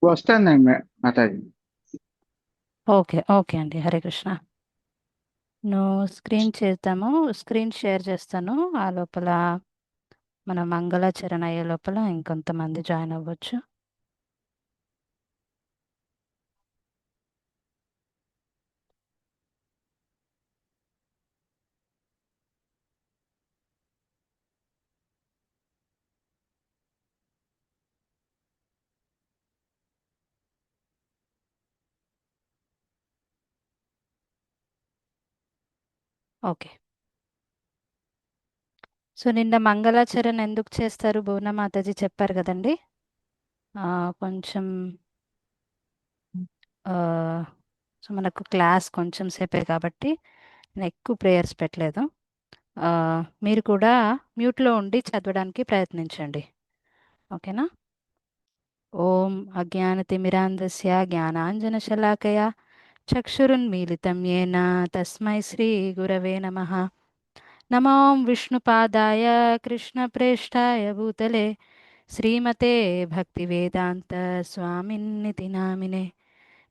వస్తుందండి Mataji. Okay okay అండి. హరే కృష్ణ. నువ్వు స్క్రీన్ షేర్ చేస్తాను. ఆ లోపల మన మంగళాచరణ అయ్యే లోపల ఇంకొంతమంది జాయిన్ అవ్వచ్చు. ఓకే. సో నిన్న మంగళాచరణ ఎందుకు చేస్తారు భువన మాతాజీ చెప్పారు కదండి. కొంచెం ఆ, సో మనకు క్లాస్ కొంచెం సేపే కాబట్టి నేను ఎక్కువ ప్రేయర్స్ పెట్టలేదు. ఆ, మీరు కూడా మ్యూట్లో ఉండి చదవడానికి ప్రయత్నించండి. ఓకేనా. ఓం అజ్ఞానతిమిరాంధస్య జ్ఞానాంజనశలాకయా చక్షురున్మీలితం येन తస్మై శ్రీగురవే నమః. నమో విష్ణుపాదాయ కృష్ణప్రేష్ఠాయ భూతలే శ్రీమతే భక్తివేదాంత స్వామిన్నితి నామినే.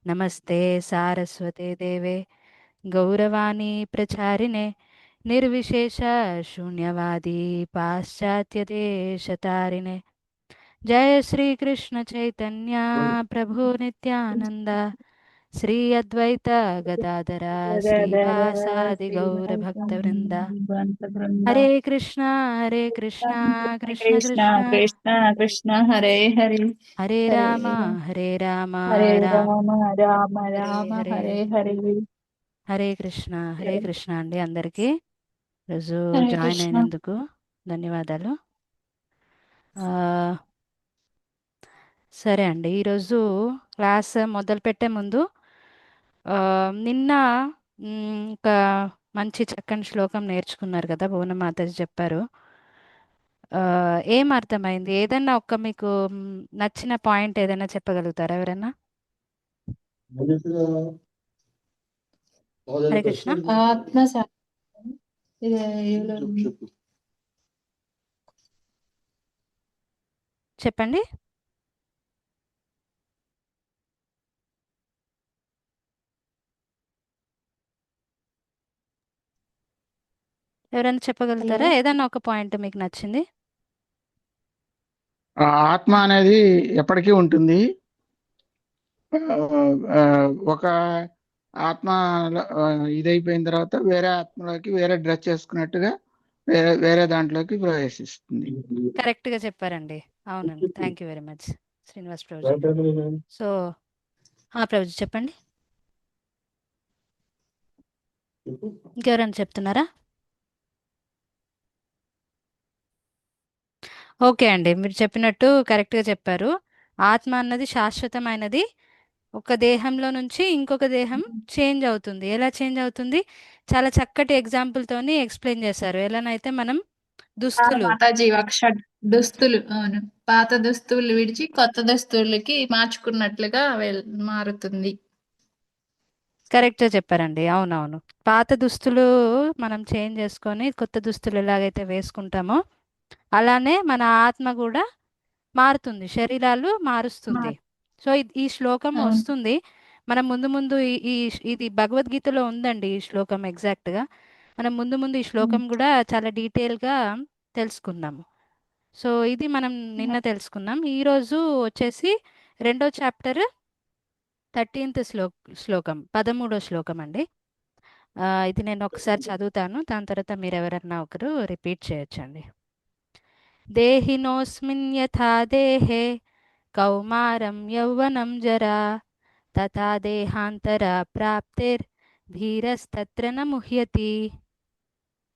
నమస్తే సారస్వతే దేవే గౌరవాణి ప్రచారిణే నిర్విశేష శూన్యవాది పాశ్చాత్యదేశతారిణే. జయ శ్రీ కృష్ణ చైతన్య ప్రభు నిత్యానంద శ్రీ అద్వైత గదాధర శ్రీవాసాది గౌర భక్త వృంద. హరే కృష్ణ హరే కృష్ణ కృష్ణ కృష్ణ కృష్ణ కృష్ణ కృష్ణ హరే హరే హరే హరే రామ హరే రామ హరే రామ రామ రామ హరే రామ హరే. హరే హరే హరే కృష్ణ అండి అందరికీ. ఈరోజు హరే జాయిన్ కృష్ణ. అయినందుకు ధన్యవాదాలు. ఆ, సరే అండి. ఈరోజు క్లాస్ మొదలు పెట్టే ముందు ఆ, నిన్న ఒక మంచి చక్కని శ్లోకం నేర్చుకున్నారు కదా, భువన మాతాజీ చెప్పారు. ఆ, ఏం అర్థమైంది? ఏదన్నా ఒక్క మీకు నచ్చిన పాయింట్ ఏదైనా చెప్పగలుగుతారా ఎవరైనా? హరే కృష్ణ. ఆత్మ ఇది ఎవరు? చెప్పండి. ఎవరైనా హలో. చెప్పగలుగుతారా ఏదన్నా ఒక పాయింట్ మీకు నచ్చింది? ఆత్మ అనేది ఎప్పటికీ ఉంటుంది. ఆ, ఒక ఆత్మ ఆ, ఇదైపోయిన తర్వాత వేరే ఆత్మలోకి వేరే డ్రెస్ చేసుకున్నట్టుగా వేరే వేరే దాంట్లోకి ప్రవేశిస్తుంది. కరెక్ట్గా చెప్పారండి. అవునండి. Thank you very much Srinivas Prabhuji. So Prabhuji చెప్పండి. ఇంకెవరైనా చెప్తున్నారా? ఓకే అండి, మీరు చెప్పినట్టు కరెక్ట్గా చెప్పారు. ఆత్మ అన్నది శాశ్వతమైనది. ఒక దేహంలో నుంచి ఇంకొక దేహం చేంజ్ అవుతుంది. ఎలా చేంజ్ అవుతుంది? చాలా చక్కటి ఎగ్జాంపుల్తోని ఎక్స్ప్లెయిన్ చేశారు. ఎలానైతే మనం దుస్తులు మాతాజీ ఒక దుస్తులు, అవును, పాత దుస్తులు విడిచి కొత్త దుస్తులకి మార్చుకున్నట్లుగా మారుతుంది. కరెక్ట్గా చెప్పారండి. అవునవును. పాత దుస్తులు మనం చేంజ్ చేసుకొని కొత్త దుస్తులు ఎలాగైతే వేసుకుంటామో అలానే మన ఆత్మ కూడా మారుతుంది, శరీరాలు మారుస్తుంది. సో ఈ శ్లోకం అవును. వస్తుంది మనం ముందు ముందు ఇది భగవద్గీతలో ఉందండి ఈ శ్లోకం ఎగ్జాక్ట్గా. మనం ముందు ముందు ఈ శ్లోకం కూడా చాలా డీటెయిల్గా తెలుసుకుందాము. సో ఇది మనం నిన్న తెలుసుకున్నాం. ఈరోజు వచ్చేసి రెండో చాప్టర్ 13th శ్లోకం 13వ శ్లోకం అండి. ఇది నేను ఒకసారి చదువుతాను, దాని తర్వాత మీరు ఎవరన్నా ఒకరు రిపీట్ చేయొచ్చండి. దేహినోస్మిన్ యథా దేహే కౌమారం యౌవనం జరా తథా దేహాంతర ప్రాప్తిర్ ధీరస్తత్ర న ముహ్యతి.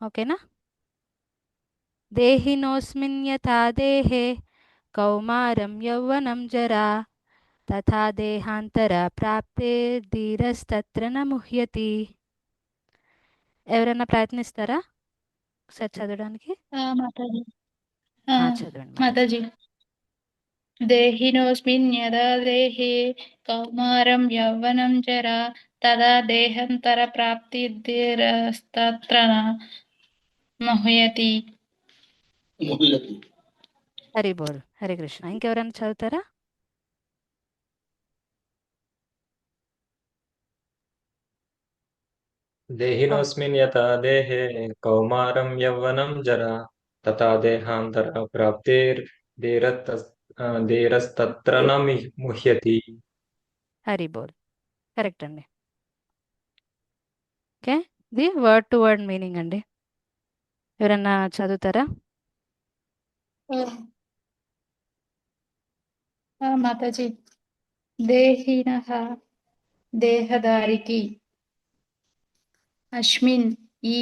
ఓకేనా. దేహినోస్మిన్ యథా దేహే కౌమారం యౌవనం జరా తథా దేహాంతర ప్రాప్తిర్ ధీరస్తత్ర న ముహ్యతి. ఎవరైనా ప్రయత్నిస్తారా ఒకసారి చదవడానికి? మాతాజీ. ఆ, చదవండి మాతాజీ. మాతాజీ. దేహినోస్మిన్ యదా దేహే కౌమారం యౌవనం జరా తదా దేహాంతర ప్రాప్తిర్ధీరస్తత్ర మహ్యతి. హరి బోల్. హరే కృష్ణ. ఇంకెవరైనా చదువుతారా? దేహినోస్మిన్ యథా దేహే కౌమారం యవ్వనం జరా తథా దేహాంతర ప్రాప్తిర్ ధీరస్తత్ర న ముహ్యతి. హరి బోల్. కరెక్ట్ అండి. ఓకే, ఇది వర్డ్ టు వర్డ్ మీనింగ్ అండి. ఎవరన్నా చదువుతారా? మాతాజీ, దేహినః దేహదారికి, అస్మిన్ ఈ,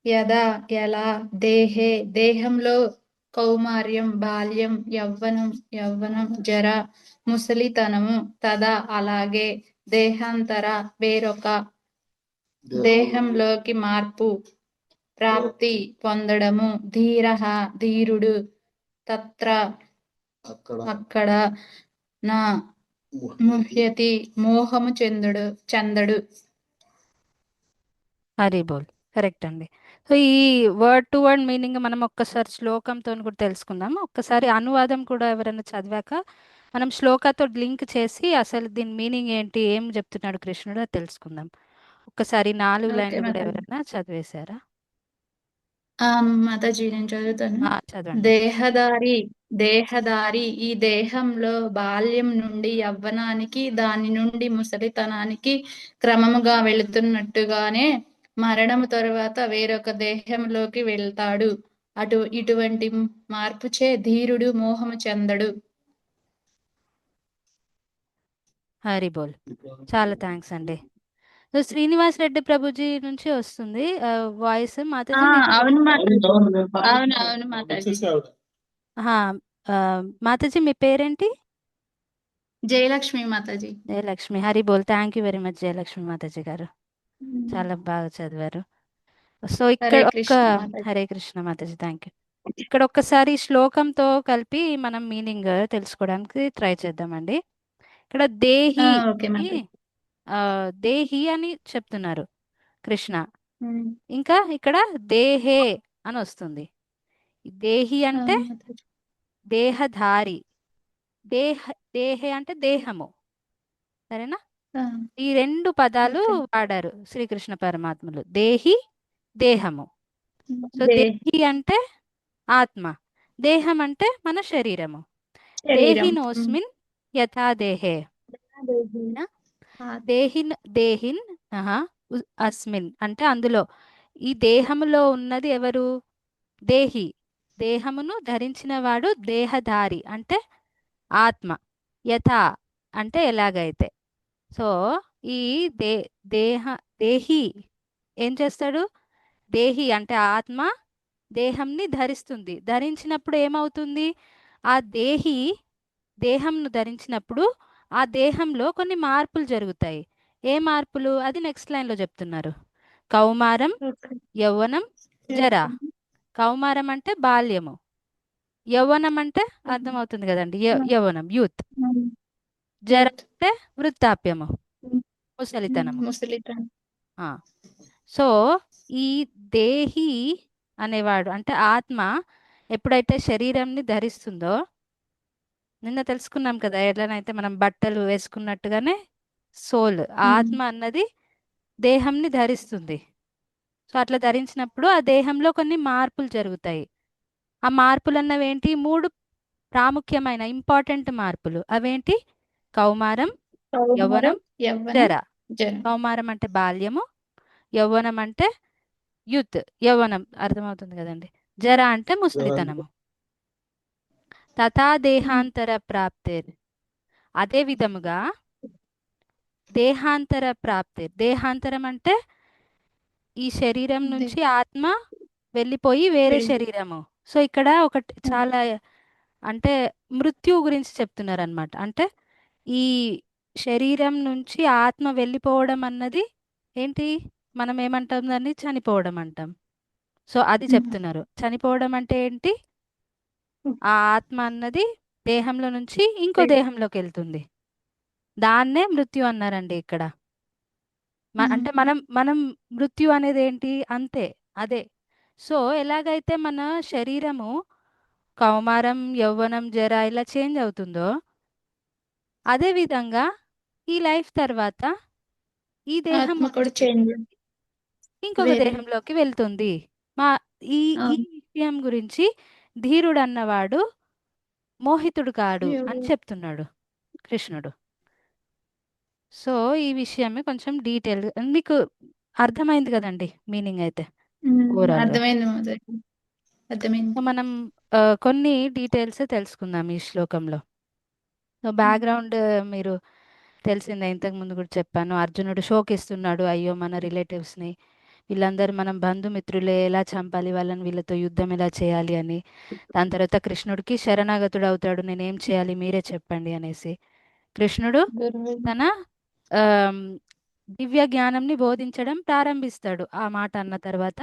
యదా ఎలా, దేహే దేహంలో, కౌమార్యం బాల్యం, యవ్వనం జర ముసలితనము, తదా అలాగే, దేహాంతర వేరొక, దేహంలోకి మార్పు, ప్రాప్తి పొందడము, ధీరః ధీరుడు, తత్ర అక్కడ, నా ముహ్యతి మోహము చెందడు. హరి బోల్. కరెక్ట్ అండి. సో ఈ వర్డ్ టు వర్డ్ మీనింగ్ మనం ఒక్కసారి శ్లోకంతో కూడా తెలుసుకుందాము. ఒక్కసారి అనువాదం కూడా ఎవరైనా చదివాక మనం శ్లోకాతో లింక్ చేసి అసలు దీని మీనింగ్ ఏంటి, ఏం చెప్తున్నాడు కృష్ణుడు, అది తెలుసుకుందాం. ఒక్కసారి 4 ఓకే లైన్లు కూడా మాతాజీ. ఎవరైనా చదివేశారా? మాతాజీ నేను చదువుతాను. చదవండి. దేహదారి ఈ దేహంలో బాల్యం నుండి యవ్వనానికి, దాని నుండి ముసలితనానికి క్రమముగా వెళుతున్నట్టుగానే మరణము తరువాత వేరొక దేహంలోకి వెళ్తాడు. ఇటువంటి మార్పుచే ధీరుడు మోహము చెందడు. హరి బోల్. చాలా థ్యాంక్స్ అండి. సో శ్రీనివాస్ రెడ్డి ప్రభుజీ నుంచి వస్తుంది వాయిస్. మాతాజీ అవును మాతాజీ. మాతాజీ మీ పేరేంటి? జయలక్ష్మి మాతాజీ. జయలక్ష్మి. హరి బోల్. Thank you very much Jayalakshmi Mataji గారు, చాలా బాగా చదివారు. సో ఇక్కడ హరే కృష్ణ మాతాజీ, థ్యాంక్ యూ. ఇక్కడ ఒక్కసారి శ్లోకంతో కలిపి మనం మీనింగ్ తెలుసుకోవడానికి ట్రై చేద్దామండి. ఇక్కడ దేహి దేహి అని చెప్తున్నారు కృష్ణ. ఇంకా ఇక్కడ దేహే అని వస్తుంది. దేహి అంటే దేహధారి, దేహే అంటే దేహము. సరేనా? ఈ 2 పదాలు వాడారు శ్రీకృష్ణ పరమాత్ములు, దేహి దేహము. సో దేహి అంటే ఆత్మ, దేహం అంటే మన శరీరము. దేహినోస్మిన్ యథా దేహే, దేహిన్ అస్మిన్ అంటే అందులో, ఈ దేహములో ఉన్నది ఎవరు? దేహి, దేహమును ధరించిన వాడు దేహధారి అంటే ఆత్మ. యథా అంటే ఎలాగైతే. సో ఈ దేహి ఏం చేస్తాడు? దేహి అంటే ఆత్మ దేహంని ధరిస్తుంది. ధరించినప్పుడు ఏమవుతుంది? ఆ దేహంను ధరించినప్పుడు ఆ దేహంలో కొన్ని మార్పులు జరుగుతాయి. ఏ మార్పులు? అది నెక్స్ట్ లైన్లో చెప్తున్నారు. కౌమారం, యవ్వనం, జర. కౌమారం అంటే బాల్యము, యవ్వనం అంటే అర్థమవుతుంది కదండి, యవ్వనం యూత్. జర అంటే వృద్ధాప్యము, ముసలితనము. సో ఈ దేహి అనేవాడు అంటే ఆత్మ ఎప్పుడైతే శరీరంని ధరిస్తుందో, నిన్న తెలుసుకున్నాం కదా ఎట్లనైతే మనం బట్టలు వేసుకున్నట్టుగానే సోల్, ఆత్మ అన్నది దేహంని ధరిస్తుంది. సో అట్లా ధరించినప్పుడు ఆ దేహంలో కొన్ని మార్పులు జరుగుతాయి. ఆ మార్పులు అన్నవి ఏంటి? 3 ప్రాముఖ్యమైన ఇంపార్టెంట్ మార్పులు. అవేంటి? కౌమారం, యవ్వనం, జర. కౌమారం అంటే బాల్యము, యవ్వనం అంటే యూత్, యవ్వనం అర్థమవుతుంది కదండి. జర అంటే ముసలితనము. తథా దేహాంతర ప్రాప్తిర్, అదే విధముగా దేహాంతర ప్రాప్తిర్. దేహాంతరం అంటే ఈ శరీరం నుంచి ఆత్మ వెళ్ళిపోయి వేరే శరీరము. సో ఇక్కడ ఒకటి చాలా అంటే మృత్యువు గురించి చెప్తున్నారు అనమాట. అంటే ఈ శరీరం నుంచి ఆత్మ వెళ్ళిపోవడం అన్నది ఏంటి? మనం ఏమంటాం దాన్ని? చనిపోవడం అంటాం. సో అది చెప్తున్నారు. చనిపోవడం అంటే ఏంటి? ఆ ఆత్మ అన్నది దేహంలో నుంచి ఇంకో దేహంలోకి వెళ్తుంది. దాన్నే మృత్యు అన్నారండి ఇక్కడ. అంటే మనం మృత్యు అనేది ఏంటి? అంతే, అదే. సో ఎలాగైతే మన శరీరము కౌమారం, యవ్వనం, జర ఇలా చేంజ్ అవుతుందో, అదే విధంగా ఈ లైఫ్ తర్వాత ఈ దేహం ఇంకొక వేరే దేహంలోకి వెళ్తుంది. మా ఈ ఈ అవును విషయం గురించి ధీరుడు అన్నవాడు మోహితుడు కాడు అని చెప్తున్నాడు కృష్ణుడు. సో ఈ విషయమే కొంచెం డీటెయిల్ మీకు అర్థమైంది కదండి మీనింగ్ అయితే ఓవరాల్గా. అర్థమైంది మాధవి అర్థమైంది. సో మనం కొన్ని డీటెయిల్స్ తెలుసుకుందాం ఈ శ్లోకంలో. సో బ్యాక్గ్రౌండ్ మీరు తెలిసిందే, ఇంతకు ముందు కూడా చెప్పాను. అర్జునుడు శోకిస్తున్నాడు, అయ్యో మన రిలేటివ్స్ని వీళ్ళందరూ మనం బంధుమిత్రులే, ఎలా చంపాలి వాళ్ళని, వీళ్ళతో యుద్ధం ఎలా చేయాలి అని. దాని తర్వాత కృష్ణుడికి శరణాగతుడు అవుతాడు, నేనేం చేయాలి మీరే చెప్పండి అనేసి. కృష్ణుడు తన ఆమ్, దివ్య జ్ఞానంని బోధించడం ప్రారంభిస్తాడు. ఆ మాట అన్న తర్వాత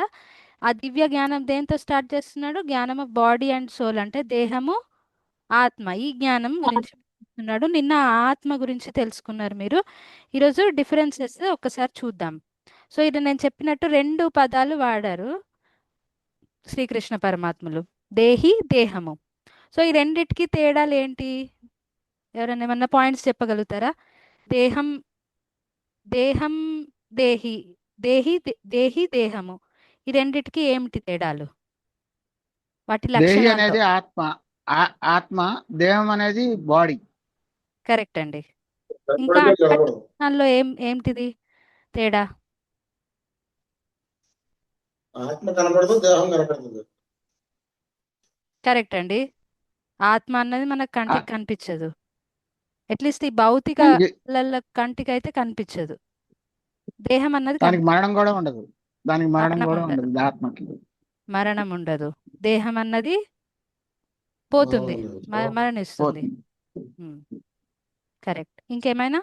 ఆ దివ్య జ్ఞానం దేంతో స్టార్ట్ చేస్తున్నాడు? జ్ఞానం ఆఫ్ బాడీ అండ్ సోల్, అంటే దేహము ఆత్మ, ఈ జ్ఞానం గురించి చెప్తున్నాడు. నిన్న ఆత్మ గురించి తెలుసుకున్నారు మీరు. ఈరోజు డిఫరెన్సెస్ ఒక్కసారి చూద్దాం. సో ఇది నేను చెప్పినట్టు 2 పదాలు వాడారు శ్రీకృష్ణ పరమాత్ములు, దేహి, దేహము. సో ఈ రెండిటికి తేడాలు ఏంటి? ఎవరైనా ఏమన్నా పాయింట్స్ చెప్పగలుగుతారా? దేహం దేహం దేహి, దేహి దేహము, ఈ రెండిటికి ఏమిటి తేడాలు? వాటి దేహి లక్షణాల్లో. అనేది ఆత్మ, ఆత్మ. దేహం అనేది బాడీ. కరెక్ట్ అండి. ఇంకా లక్షణాల్లో ఏమిటిది తేడా? ఆత్మ కనపడదు, దేహం కనపడుతుంది. కరెక్ట్ అండి. ఆత్మ అన్నది మనకు కంటికి కనిపించదు, అట్లీస్ట్ ఈ భౌతిక దానికి కంటికి అయితే కనిపించదు. దేహం అన్నది దానికి మరణం కూడా ఉండదు. దానికి మరణం మరణం కూడా ఉండదు. ఉండదు ఆత్మకి. మరణం ఉండదు. దేహం అన్నది పోతుంది, మరణిస్తుంది. పోతుంది. కరెక్ట్. ఇంకేమైనా?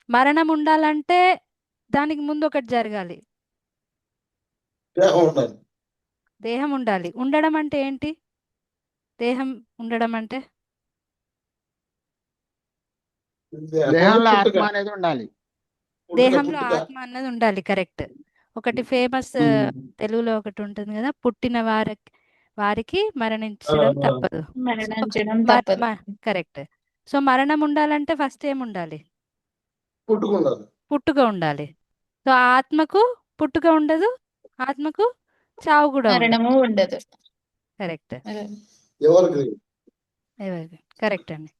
మరణం ఉండాలంటే దానికి ముందు ఒకటి జరగాలి, దేహం ఉండాలి. దేహం ఉండాలి. ఉండడం అంటే ఏంటి? దేహం ఉండడం అంటే దేహంలో పుట్టుక. ఆత్మ అనేది ఉండాలి. దేహంలో పుట్టుక. ఆత్మ అన్నది ఉండాలి. కరెక్ట్. ఒకటి ఫేమస్ తెలుగులో ఒకటి ఉంటుంది కదా, పుట్టిన వారికి మరణించడం తప్పదు. మరణించడం తప్పదు. కరెక్ట్. సో మరణం ఉండాలంటే ఫస్ట్ ఏం ఉండాలి? పుట్టుక ఉండాలి. పుట్టుక ఉండాలి. సో ఆత్మకు పుట్టుక ఉండదు, ఆత్మకు చావు కూడా ఉండదు. మరణము ఉండదు. కరెక్ట్. ఎవరికి కరెక్ట్ అండి.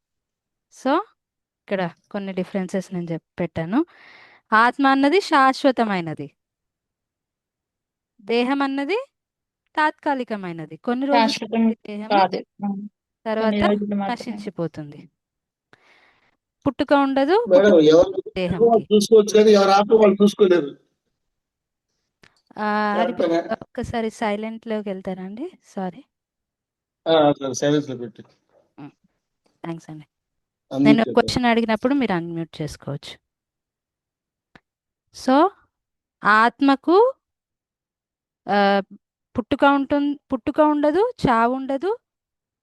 సో ఇక్కడ కొన్ని డిఫరెన్సెస్ నేను పెట్టాను. ఆత్మ అన్నది శాశ్వతమైనది, దేహం అన్నది తాత్కాలికమైనది. కొన్ని రోజులు శాశ్వతం దేహము, కాదు, తర్వాత కొన్ని రోజులు మాత్రమే. నశించిపోతుంది. పుట్టుక ఉండదు, మేడం, ఎవరు దేహంకి. చూసుకోవచ్చు కానీ ఎవరు ఆత్మ వాళ్ళు చూసుకోలేరు. హరిప్రియ ఒక్కసారి సైలెంట్ లోకి వెళ్తారండి. సారీ, సైలెన్స్ లో పెట్టి థ్యాంక్స్ అండి. నేను క్వశ్చన్ అడిగినప్పుడు మీరు అన్మ్యూట్ చేసుకోవచ్చు. సో ఆత్మకు పుట్టుక ఉండదు, చావు ఉండదు.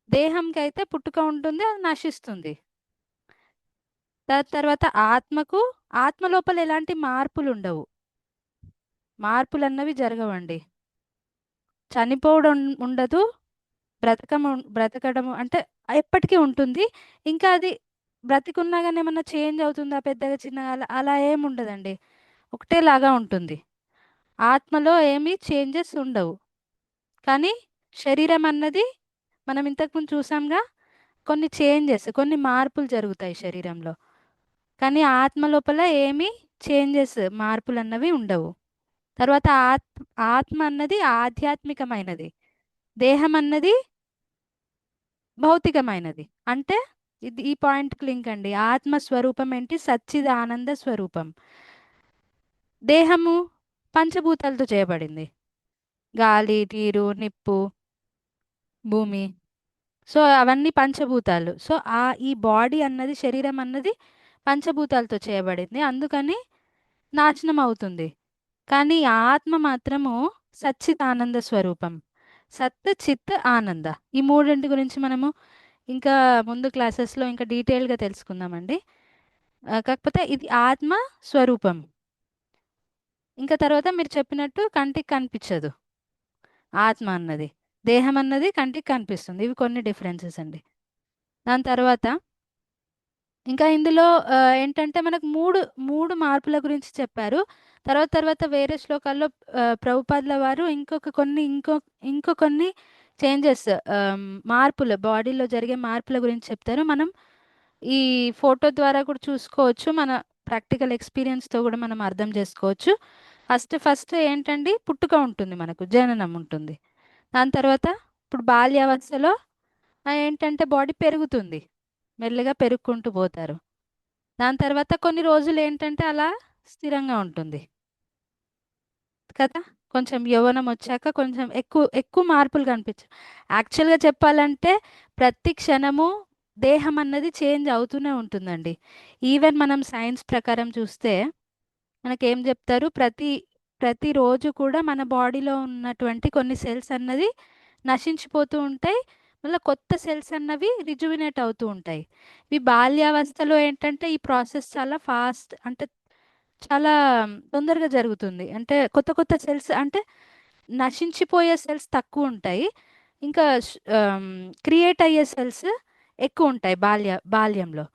దేహంకి అయితే పుట్టుక ఉంటుంది, అది నశిస్తుంది. తర్వాత ఆత్మ లోపల ఎలాంటి మార్పులు ఉండవు, మార్పులు అన్నవి జరగవండి. చనిపోవడం ఉండదు, బ్రతకడం అంటే ఎప్పటికీ ఉంటుంది. ఇంకా అది బ్రతికున్నా కానీ ఏమన్నా చేంజ్ అవుతుందా, పెద్దగా చిన్నగా, అలా ఏమి ఉండదండి, ఒకటేలాగా ఉంటుంది. ఆత్మలో ఏమీ చేంజెస్ ఉండవు. కానీ శరీరం అన్నది మనం ఇంతకుముందు చూసాంగా, కొన్ని చేంజెస్, కొన్ని మార్పులు జరుగుతాయి శరీరంలో. కానీ ఆత్మ లోపల ఏమీ చేంజెస్, మార్పులు అన్నవి ఉండవు. తర్వాత ఆత్మ అన్నది ఆధ్యాత్మికమైనది, దేహం అన్నది భౌతికమైనది. అంటే ఈ పాయింట్కి లింక్ అండి. ఆత్మ స్వరూపం ఏంటి? సచ్చిద ఆనంద స్వరూపం. దేహము పంచభూతాలతో చేయబడింది, గాలి, నీరు, నిప్పు, భూమి. సో అవన్నీ పంచభూతాలు. సో ఈ బాడీ అన్నది, శరీరం అన్నది పంచభూతాలతో చేయబడింది, అందుకని నాశనం అవుతుంది. కానీ ఆత్మ మాత్రము సచ్చిదానంద స్వరూపం, సత్ చిత్ ఆనంద. ఈ మూడింటి గురించి మనము ఇంకా ముందు క్లాసెస్లో ఇంకా డీటెయిల్గా తెలుసుకుందామండి. కాకపోతే ఇది ఆత్మ స్వరూపం. ఇంకా తర్వాత మీరు చెప్పినట్టు కంటికి కనిపించదు ఆత్మ అన్నది, దేహం అన్నది కంటికి కనిపిస్తుంది. ఇవి కొన్ని డిఫరెన్సెస్ అండి. దాని తర్వాత ఇంకా ఇందులో ఏంటంటే మనకు మూడు మార్పుల గురించి చెప్పారు. తర్వాత వేరే శ్లోకాల్లో ప్రభుపాదుల వారు ఇంకో కొన్ని చేంజెస్, మార్పులు, బాడీలో జరిగే మార్పుల గురించి చెప్తారు. మనం ఈ ఫోటో ద్వారా కూడా చూసుకోవచ్చు, మన ప్రాక్టికల్ ఎక్స్పీరియన్స్తో కూడా మనం అర్థం చేసుకోవచ్చు. ఫస్ట్ ఏంటండి, పుట్టుక ఉంటుంది, మనకు జననం ఉంటుంది. దాని తర్వాత ఇప్పుడు బాల్యావస్థలో ఏంటంటే బాడీ పెరుగుతుంది, మెల్లగా పెరుగుకుంటూ పోతారు. దాని తర్వాత కొన్ని రోజులు ఏంటంటే అలా స్థిరంగా ఉంటుంది కదా. కొంచెం యవ్వనం వచ్చాక కొంచెం ఎక్కువ ఎక్కువ మార్పులు కనిపించు. యాక్చువల్గా చెప్పాలంటే ప్రతి క్షణము దేహం అన్నది చేంజ్ అవుతూనే ఉంటుందండి. ఈవెన్ మనం సైన్స్ ప్రకారం చూస్తే మనకేం చెప్తారు, ప్రతిరోజు కూడా మన బాడీలో ఉన్నటువంటి కొన్ని సెల్స్ అన్నది నశించిపోతూ ఉంటాయి, మళ్ళీ కొత్త సెల్స్ అన్నవి రిజువినేట్ అవుతూ ఉంటాయి. ఈ బాల్యావస్థలో ఏంటంటే ఈ ప్రాసెస్ చాలా ఫాస్ట్, అంటే చాలా తొందరగా జరుగుతుంది. అంటే కొత్త కొత్త సెల్స్, అంటే నశించిపోయే సెల్స్ తక్కువ ఉంటాయి, ఇంకా క్రియేట్ అయ్యే సెల్స్ ఎక్కువ ఉంటాయి బాల్యంలో.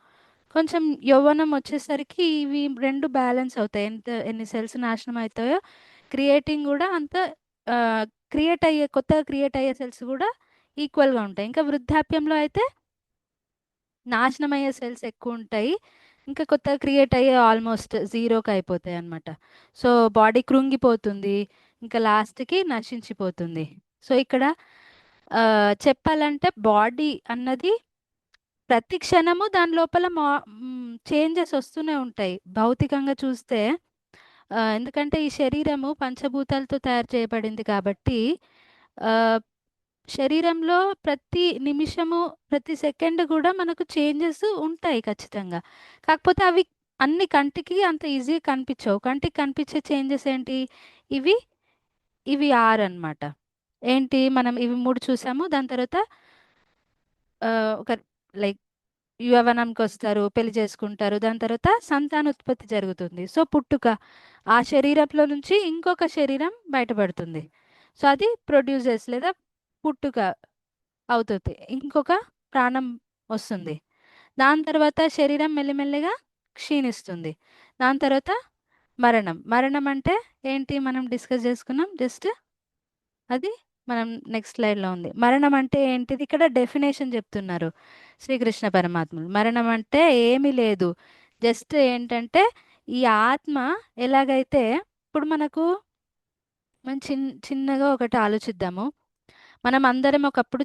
కొంచెం యవ్వనం వచ్చేసరికి ఇవి రెండు బ్యాలెన్స్ అవుతాయి. ఎన్ని సెల్స్ నాశనం అవుతాయో క్రియేటింగ్ కూడా అంత, కొత్తగా క్రియేట్ అయ్యే సెల్స్ కూడా ఈక్వల్గా ఉంటాయి. ఇంకా వృద్ధాప్యంలో అయితే నాశనం అయ్యే సెల్స్ ఎక్కువ ఉంటాయి, ఇంకా కొత్తగా క్రియేట్ అయ్యే ఆల్మోస్ట్ జీరోకి అయిపోతాయి అన్నమాట. సో బాడీ కృంగిపోతుంది, ఇంకా లాస్ట్కి నశించిపోతుంది. సో ఇక్కడ చెప్పాలంటే బాడీ అన్నది ప్రతి క్షణము దాని లోపల చేంజెస్ వస్తూనే ఉంటాయి భౌతికంగా చూస్తే. ఎందుకంటే ఈ శరీరము పంచభూతాలతో తయారు చేయబడింది కాబట్టి ఆ, శరీరంలో ప్రతి నిమిషము ప్రతి సెకండ్ కూడా మనకు చేంజెస్ ఉంటాయి ఖచ్చితంగా. కాకపోతే అవి అన్ని కంటికి అంత ఈజీగా కనిపించవు. కంటికి కనిపించే చేంజెస్ ఏంటి, ఇవి ఇవి ఆరు అన్నమాట. ఏంటి, మనం ఇవి మూడు చూసాము. దాని తర్వాత ఒక లైక్ యవ్వనంకి వస్తారు, పెళ్లి చేసుకుంటారు, దాని తర్వాత సంతానోత్పత్తి జరుగుతుంది. సో పుట్టుక, ఆ శరీరంలో నుంచి ఇంకొక శరీరం బయటపడుతుంది. సో అది ప్రొడ్యూసెస్ లేదా పుట్టుక అవుతుంది, ఇంకొక ప్రాణం వస్తుంది. దాని తర్వాత శరీరం మెల్లిమెల్లిగా క్షీణిస్తుంది. దాని తర్వాత మరణం అంటే ఏంటి, మనం డిస్కస్ చేసుకున్నాం జస్ట్, అది మనం నెక్స్ట్ స్లైడ్లో ఉంది. మరణం అంటే ఏంటిది, ఇక్కడ డెఫినేషన్ చెప్తున్నారు శ్రీకృష్ణ పరమాత్ములు. మరణం అంటే ఏమీ లేదు, జస్ట్ ఏంటంటే ఈ ఆత్మ ఎలాగైతే, ఇప్పుడు మనం చిన్నగా ఒకటి ఆలోచిద్దాము. మనం అందరం ఒకప్పుడు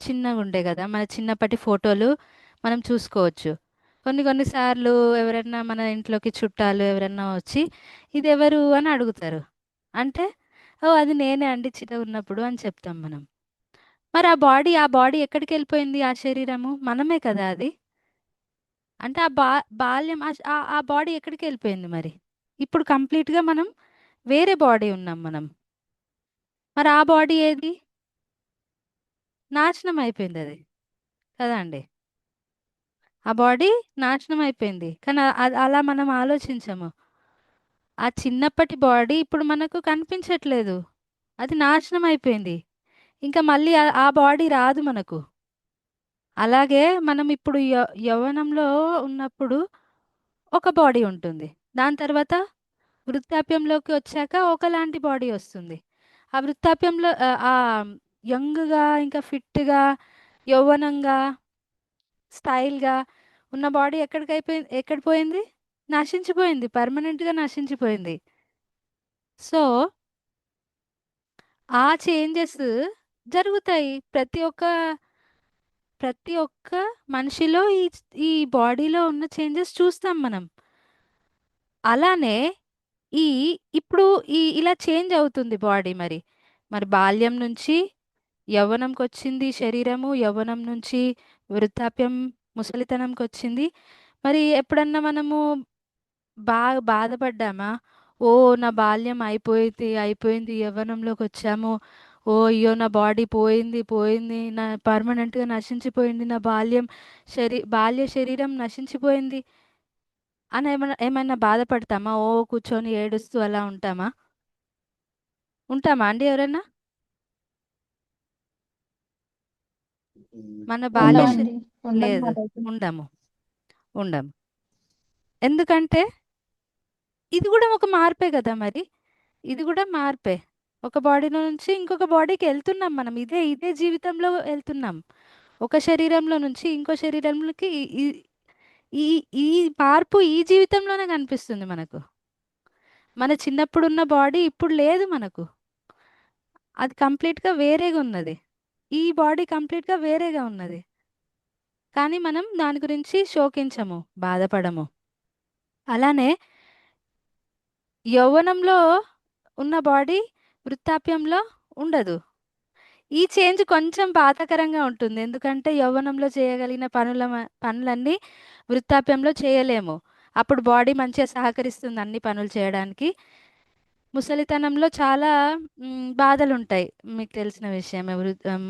చిన్నగా ఉండే కదా, మన చిన్నప్పటి ఫోటోలు మనం చూసుకోవచ్చు. కొన్నిసార్లు ఎవరైనా మన ఇంట్లోకి చుట్టాలు ఎవరైనా వచ్చి ఇది ఎవరు అని అడుగుతారు, అంటే ఓ అది నేనే అండి చిన్నగా ఉన్నప్పుడు అని చెప్తాం మనం. మరి ఆ బాడీ ఎక్కడికి వెళ్ళిపోయింది, ఆ శరీరము మనమే కదా అది. అంటే బాల్యం, ఆ బాడీ ఎక్కడికి వెళ్ళిపోయింది మరి. ఇప్పుడు కంప్లీట్గా మనం వేరే బాడీ ఉన్నాం మనం. మరి ఆ బాడీ ఏది, నాశనం అయిపోయింది అది కదా అండి. ఆ బాడీ నాశనం అయిపోయింది, కానీ అలా మనం ఆలోచించము. ఆ చిన్నప్పటి బాడీ ఇప్పుడు మనకు కనిపించట్లేదు, అది నాశనం అయిపోయింది, ఇంకా మళ్ళీ ఆ బాడీ రాదు మనకు. అలాగే మనం ఇప్పుడు యవ్వనంలో ఉన్నప్పుడు ఒక బాడీ ఉంటుంది, దాని తర్వాత వృద్ధాప్యంలోకి వచ్చాక ఒకలాంటి బాడీ వస్తుంది. ఆ వృద్ధాప్యంలో ఆ యంగ్గా ఇంకా ఫిట్గా యవ్వనంగా స్టైల్గా ఉన్న బాడీ ఎక్కడ పోయింది, నశించిపోయింది, పర్మనెంట్గా నశించిపోయింది. సో ఆ చేంజెస్ జరుగుతాయి ప్రతి ఒక్క మనిషిలో, ఈ బాడీలో ఉన్న చేంజెస్ చూస్తాం మనం. అలానే ఈ ఇప్పుడు ఇలా చేంజ్ అవుతుంది బాడీ. మరి బాల్యం నుంచి యవ్వనంకి వచ్చింది శరీరము, యవ్వనం నుంచి వృద్ధాప్యం ముసలితనంకి వచ్చింది. మరి ఎప్పుడన్నా మనము బాగా బాధపడ్డామా, ఓ నా బాల్యం అయిపోయింది యవ్వనంలోకి వచ్చాము, ఓ అయ్యో నా బాడీ పోయింది నా పర్మనెంట్గా నశించిపోయింది, నా బాల్య శరీరం నశించిపోయింది అని ఏమైనా బాధపడతామా, ఓ కూర్చొని ఏడుస్తూ అలా ఉంటామా అండి ఎవరైనా. మన బాల్య ఉండమండి. ఉండదు లేదు, మాకైతే. ఉండము. ఉండం. ఎందుకంటే ఇది కూడా ఒక మార్పే కదా మరి. ఇది కూడా మార్పే. ఒక బాడీలో నుంచి ఇంకొక బాడీకి వెళ్తున్నాం మనం. ఇదే ఇదే జీవితంలో వెళ్తున్నాం. ఒక శరీరంలో నుంచి ఇంకో శరీరంలోకి. ఈ ఈ ఈ మార్పు ఈ జీవితంలోనే కనిపిస్తుంది మనకు. మన చిన్నప్పుడున్న బాడీ ఇప్పుడు లేదు మనకు. అది కంప్లీట్గా వేరేగా ఉన్నది. ఈ బాడీ కంప్లీట్గా వేరేగా ఉన్నది. కానీ మనం దాని గురించి శోకించము, బాధపడము. అలానే యౌవనంలో ఉన్న బాడీ వృద్ధాప్యంలో ఉండదు. ఈ చేంజ్ కొంచెం బాధాకరంగా ఉంటుంది. ఎందుకంటే యవ్వనంలో చేయగలిగిన పనులన్నీ వృద్ధాప్యంలో చేయలేము. అప్పుడు బాడీ మంచిగా సహకరిస్తుంది అన్ని పనులు చేయడానికి. ముసలితనంలో చాలా బాధలుంటాయి. మీకు తెలిసిన విషయమే.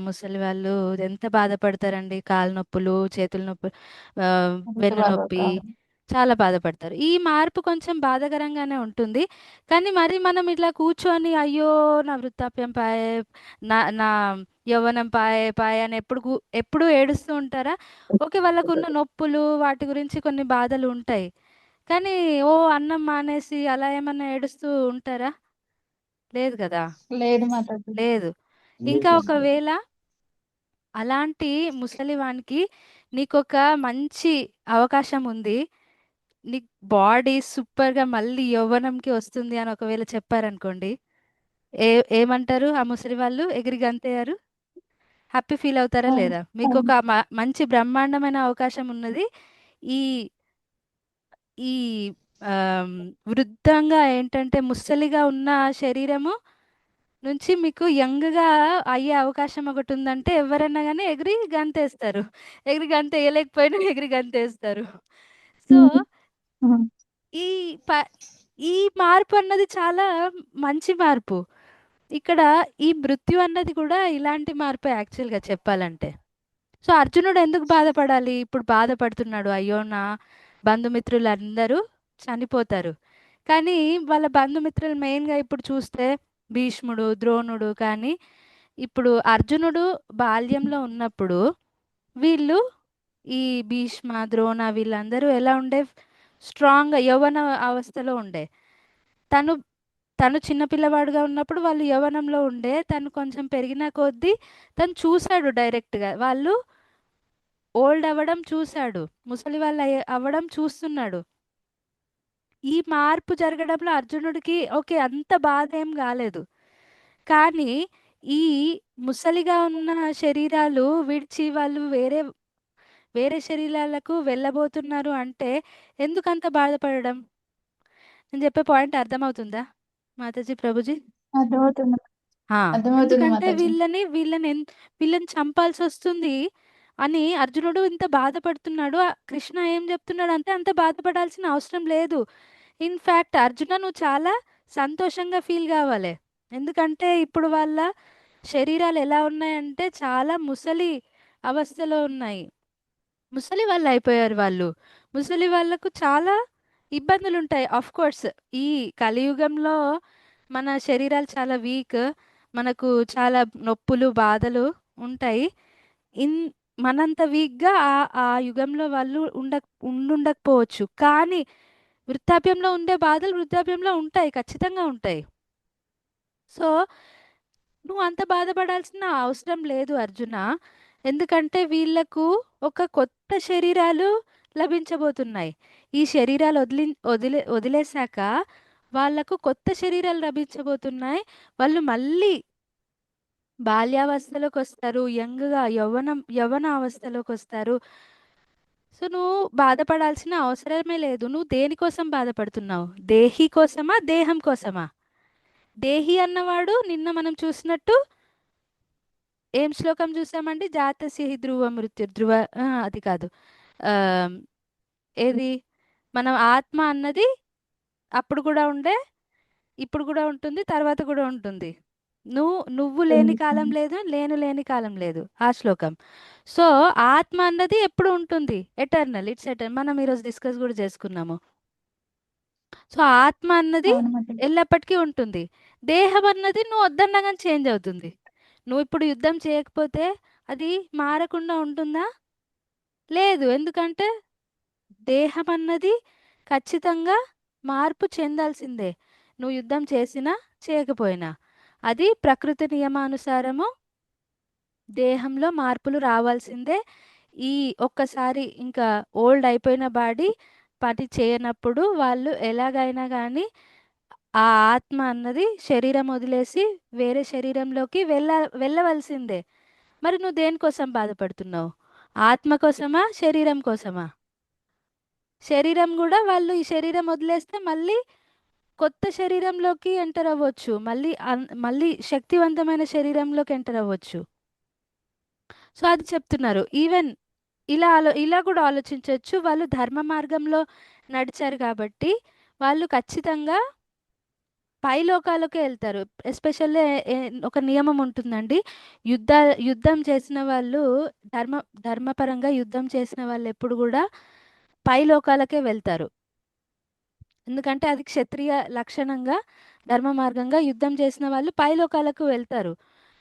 ముసలి వాళ్ళు ఎంత బాధపడతారండి. కాళ్ళు నొప్పులు, చేతుల నొప్పులు, వెన్ను నొప్పి, చాలా బాధపడతారు. ఈ మార్పు కొంచెం బాధాకరంగానే ఉంటుంది. కానీ మరి మనం ఇట్లా కూర్చొని అయ్యో నా వృద్ధాప్యం పాయే, నా నా యవ్వనం పాయే పాయే అని ఎప్పుడు ఏడుస్తూ ఉంటారా? ఓకే, వాళ్ళకున్న నొప్పులు వాటి గురించి కొన్ని బాధలు ఉంటాయి. కానీ ఓ అన్నం మానేసి అలా ఏమన్నా ఏడుస్తూ ఉంటారా? లేదు కదా. లేదు మాతాజీ. లేదు. ఇంకా ఒకవేళ అలాంటి ముసలివానికి నీకొక మంచి అవకాశం ఉంది, నీ బాడీ సూపర్గా మళ్ళీ యవ్వనంకి వస్తుంది అని ఒకవేళ చెప్పారనుకోండి, ఏమంటారు ఆ ముసలి వాళ్ళు? ఎగిరి గంతేయారు? హ్యాపీ ఫీల్ అవుతారా లేదా? మీకు ఒక మంచి బ్రహ్మాండమైన అవకాశం ఉన్నది. ఈ ఈ వృద్ధంగా ఏంటంటే ముసలిగా ఉన్న శరీరము నుంచి మీకు యంగ్గా అయ్యే అవకాశం ఒకటి ఉందంటే ఎవరైనా కానీ ఎగిరి గంతేస్తారు. ఎగిరి గంత వేయలేకపోయినా ఎగిరి గంతేస్తారు. సో ఈ ప ఈ మార్పు అన్నది చాలా మంచి మార్పు. ఇక్కడ ఈ మృత్యు అన్నది కూడా ఇలాంటి మార్పే యాక్చువల్గా చెప్పాలంటే. సో అర్జునుడు ఎందుకు బాధపడాలి? ఇప్పుడు బాధపడుతున్నాడు, అయ్యో నా బంధుమిత్రులందరూ చనిపోతారు. కానీ వాళ్ళ బంధుమిత్రులు మెయిన్గా ఇప్పుడు చూస్తే భీష్ముడు, ద్రోణుడు. కానీ ఇప్పుడు అర్జునుడు బాల్యంలో ఉన్నప్పుడు వీళ్ళు ఈ భీష్మ, ద్రోణ వీళ్ళందరూ ఎలా ఉండే? స్ట్రాంగ్గా యవ్వన అవస్థలో ఉండే. తను తను చిన్నపిల్లవాడుగా ఉన్నప్పుడు వాళ్ళు యవ్వనంలో ఉండే. తను కొంచెం పెరిగిన కొద్దీ తను చూశాడు డైరెక్ట్గా. వాళ్ళు ఓల్డ్ అవ్వడం చూశాడు, ముసలి వాళ్ళు అవ్వడం చూస్తున్నాడు. ఈ మార్పు జరగడంలో అర్జునుడికి ఓకే అంత బాధ ఏం కాలేదు. కానీ ఈ ముసలిగా ఉన్న శరీరాలు విడిచి వాళ్ళు వేరే వేరే శరీరాలకు వెళ్ళబోతున్నారు అంటే ఎందుకంత బాధపడడం? నేను చెప్పే పాయింట్ అర్థమవుతుందా మాతాజీ, ప్రభుజీ? అర్థమవుతుంది. ఆ, అర్థమవుతుంది ఎందుకంటే మాతాజీ. వీళ్ళని చంపాల్సి వస్తుంది అని అర్జునుడు ఇంత బాధపడుతున్నాడు. కృష్ణ ఏం చెప్తున్నాడు అంటే అంత బాధపడాల్సిన అవసరం లేదు. ఇన్ఫ్యాక్ట్ అర్జున, నువ్వు చాలా సంతోషంగా ఫీల్ కావాలి. ఎందుకంటే ఇప్పుడు వాళ్ళ శరీరాలు ఎలా ఉన్నాయంటే చాలా ముసలి అవస్థలో ఉన్నాయి. ముసలి వాళ్ళు అయిపోయారు వాళ్ళు. ముసలి వాళ్ళకు చాలా ఇబ్బందులు ఉంటాయి. ఆఫ్ కోర్స్ ఈ కలియుగంలో మన శరీరాలు చాలా వీక్, మనకు చాలా నొప్పులు, బాధలు ఉంటాయి. ఇన్ మనంత వీక్గా ఆ యుగంలో వాళ్ళు ఉండుండకపోవచ్చు. కానీ వృద్ధాప్యంలో ఉండే బాధలు వృద్ధాప్యంలో ఉంటాయి, ఖచ్చితంగా ఉంటాయి. సో నువ్వు అంత బాధపడాల్సిన అవసరం లేదు అర్జున. ఎందుకంటే వీళ్ళకు ఒక కొత్త శరీరాలు లభించబోతున్నాయి. ఈ శరీరాలు వదిలేశాక వాళ్ళకు కొత్త శరీరాలు లభించబోతున్నాయి. వాళ్ళు మళ్ళీ బాల్యావస్థలోకి వస్తారు, యంగ్గా యవ్వన అవస్థలోకి వస్తారు. సో నువ్వు బాధపడాల్సిన అవసరమే లేదు. నువ్వు దేనికోసం బాధపడుతున్నావు? దేహి కోసమా, దేహం కోసమా? దేహి అన్నవాడు నిన్న మనం చూసినట్టు ఏం శ్లోకం చూసామండి? జాతస్య హి ధ్రువ మృత్యుర్ధ్రువ, అది కాదు. ఏది? మనం ఆత్మ అన్నది అప్పుడు కూడా ఉండే, ఇప్పుడు కూడా ఉంటుంది, తర్వాత కూడా ఉంటుంది. నువ్వు లేని కాలం లేదు, లేని కాలం లేదు, ఆ శ్లోకం. సో ఆత్మ అన్నది ఎప్పుడు ఉంటుంది, ఎటర్నల్, ఇట్స్ ఎటర్నల్. మనం ఈరోజు డిస్కస్ కూడా చేసుకున్నాము. సో ఆత్మ అన్నది అవును మాతాజీ. ఎల్లప్పటికీ ఉంటుంది. దేహం అన్నది నువ్వు వద్దన్నా కానీ చేంజ్ అవుతుంది. నువ్వు ఇప్పుడు యుద్ధం చేయకపోతే అది మారకుండా ఉంటుందా? లేదు. ఎందుకంటే దేహం అన్నది ఖచ్చితంగా మార్పు చెందాల్సిందే, నువ్వు యుద్ధం చేసినా చేయకపోయినా. అది ప్రకృతి నియమానుసారము దేహంలో మార్పులు రావాల్సిందే. ఈ ఒక్కసారి ఇంకా ఓల్డ్ అయిపోయిన బాడీ పని చేయనప్పుడు వాళ్ళు ఎలాగైనా కానీ ఆ ఆత్మ అన్నది శరీరం వదిలేసి వేరే శరీరంలోకి వెళ్ళవలసిందే. మరి నువ్వు దేనికోసం బాధపడుతున్నావు? ఆత్మ కోసమా, శరీరం కోసమా? శరీరం కూడా వాళ్ళు ఈ శరీరం వదిలేస్తే మళ్ళీ కొత్త శరీరంలోకి ఎంటర్ అవ్వచ్చు, మళ్ళీ శక్తివంతమైన శరీరంలోకి ఎంటర్ అవ్వచ్చు. సో అది చెప్తున్నారు. ఈవెన్ ఇలా కూడా ఆలోచించవచ్చు. వాళ్ళు ధర్మ మార్గంలో నడిచారు కాబట్టి వాళ్ళు ఖచ్చితంగా పై లోకాలకే వెళ్తారు. ఎస్పెషల్లీ ఒక నియమం ఉంటుందండి. యుద్ధం చేసిన వాళ్ళు ధర్మపరంగా యుద్ధం చేసిన వాళ్ళు ఎప్పుడు కూడా పై లోకాలకే వెళ్తారు. ఎందుకంటే అది క్షత్రియ లక్షణంగా ధర్మ మార్గంగా యుద్ధం చేసిన వాళ్ళు పై లోకాలకు వెళ్తారు.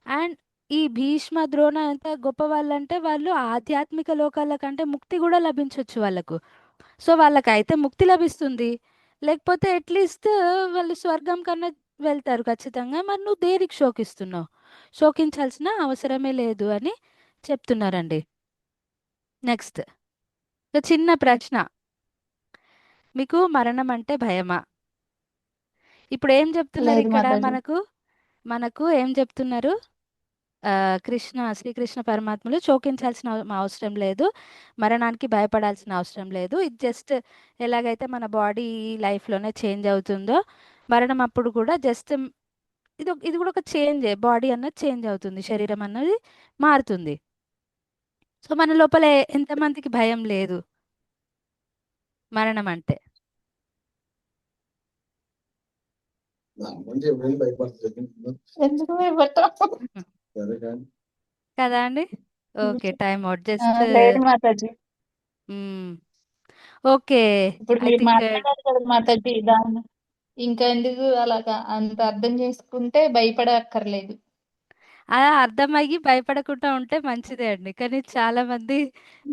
అండ్ ఈ భీష్మ ద్రోణ ఎంత గొప్ప వాళ్ళంటే వాళ్ళు ఆధ్యాత్మిక లోకాల కంటే ముక్తి కూడా లభించవచ్చు వాళ్ళకు. సో వాళ్ళకైతే ముక్తి లభిస్తుంది, లేకపోతే అట్లీస్ట్ వాళ్ళు స్వర్గం కన్నా వెళ్తారు ఖచ్చితంగా. మరి నువ్వు దేనికి శోకిస్తున్నావు? శోకించాల్సిన అవసరమే లేదు అని చెప్తున్నారండి. నెక్స్ట్ ఒక చిన్న ప్రశ్న, మీకు మరణం అంటే భయమా? ఇప్పుడు ఏం చెప్తున్నారు లేదు ఇక్కడ మాతాజీ. మనకు ఏం చెప్తున్నారు? శ్రీకృష్ణ పరమాత్మలు శోకించాల్సిన అవసరం లేదు, మరణానికి భయపడాల్సిన అవసరం లేదు. ఇది జస్ట్ ఎలాగైతే మన బాడీ లైఫ్లోనే చేంజ్ అవుతుందో మరణం అప్పుడు కూడా జస్ట్ ఇది కూడా ఒక చేంజ్. బాడీ అన్నది చేంజ్ అవుతుంది, శరీరం అన్నది మారుతుంది. సో మన లోపల ఎంతమందికి భయం లేదు మరణం అంటే? నామంటే ఎవరైనా భయపడుతుంది. ఎందుకు భయపడతావు? సరే కానీ కదా అండి. Okay, time out. జస్ట్ లేదు మాతాజీ. ఓకే, ఇప్పుడు ఐ మీరు థింక్ మాట్లాడారు కదా మాతాజీ, దాన్ని ఇంకా ఎందుకు అలాగా అంత అర్థం చేసుకుంటే భయపడక్కర్లేదు. అలా అర్థమయ్యి భయపడకుండా ఉంటే మంచిదే అండి. కానీ చాలా మంది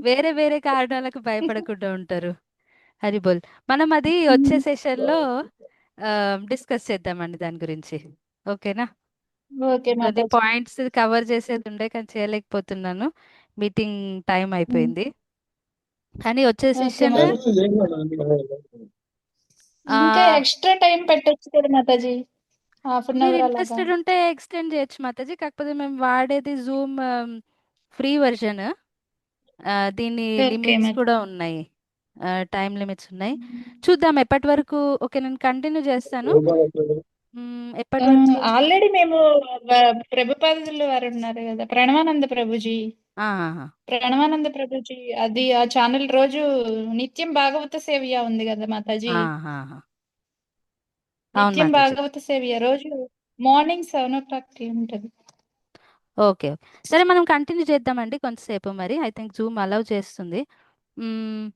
వేరే వేరే కారణాలకు భయపడకుండా ఉంటారు. హరిబోల్. మనం అది వచ్చే సెషన్లో డిస్కస్ చేద్దామండి దాని గురించి. ఓకేనా? ఓకే కొన్ని మాతాజీ. పాయింట్స్ కవర్ చేసేది ఉండే కానీ చేయలేకపోతున్నాను, మీటింగ్ టైం అయిపోయింది. కానీ వచ్చే ఓకే సెషన్ మాతాజీ. ఇంకా ఎక్స్ట్రా టైం పెట్టొచ్చు కదా మాతాజీ, హాఫ్ అన్ మీరు అవర్ అలాగా. ఇంట్రెస్టెడ్ ఉంటే ఎక్స్టెండ్ చేయొచ్చు మాతాజీ. కాకపోతే మేము వాడేది జూమ్ ఫ్రీ వర్జన్. దీని ఓకే లిమిట్స్ మాతాజీ. కూడా ఉన్నాయి, టైం లిమిట్స్ ఉన్నాయి. చూద్దాం ఎప్పటి వరకు. ఓకే, నేను కంటిన్యూ చేస్తాను. ఎప్పటి వరకు? ఆల్రెడీ మేము ప్రభుపాదులు వారు ఉన్నారు కదా, ప్రణవానంద ప్రభుజీ. ఆహాహా. ప్రణవానంద ప్రభుజీ అది ఆ ఛానల్ రోజు నిత్యం భాగవత సేవ్య ఉంది కదా మాతాజీ. ఆహాహా. అవును నిత్యం మాతాజీ. భాగవత సేవ్య రోజు మార్నింగ్ 7 o'clock ఉంటది. ఓకే, సరే మనం కంటిన్యూ చేద్దామండి కొంతసేపు. మరి ఐ థింక్ జూమ్ అలౌ చేస్తుంది. మ్మ్.